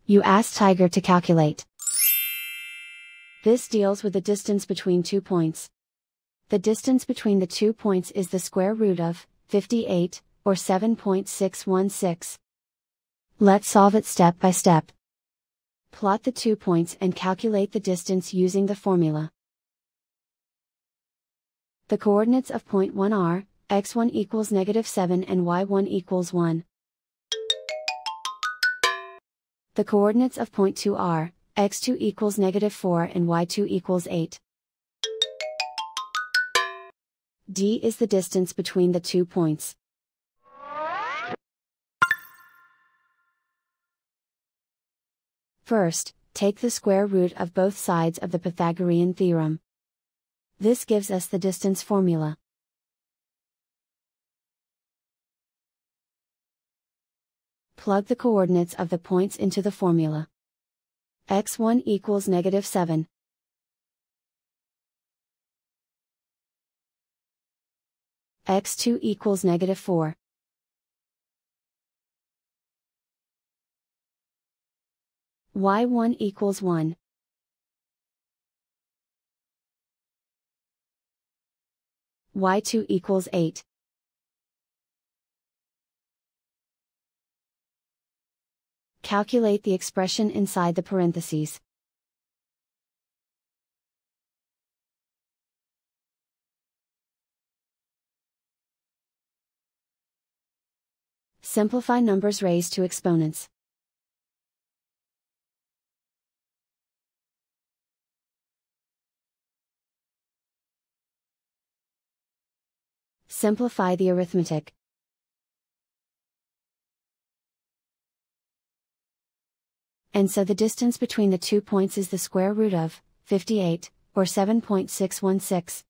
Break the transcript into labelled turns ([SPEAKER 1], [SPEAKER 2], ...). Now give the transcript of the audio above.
[SPEAKER 1] You ask Tiger to calculate. This deals with the distance between 2 points. The distance between the 2 points is the square root of 58, or 7.616. Let's solve it step by step. Plot the 2 points and calculate the distance using the formula. The coordinates of point 1 are, x1 equals -7 and y1 equals 1. The coordinates of point 2 are, x2 equals -4 and y2 equals 8. D is the distance between the 2 points. First, take the square root of both sides of the Pythagorean theorem. This gives us the distance formula. Plug the coordinates of the points into the formula. x1 equals -7. x2 equals -4. y1 equals 1. y2 equals 8. Calculate the expression inside the parentheses. Simplify numbers raised to exponents. Simplify the arithmetic. And so the distance between the 2 points is the square root of 58, or 7.616.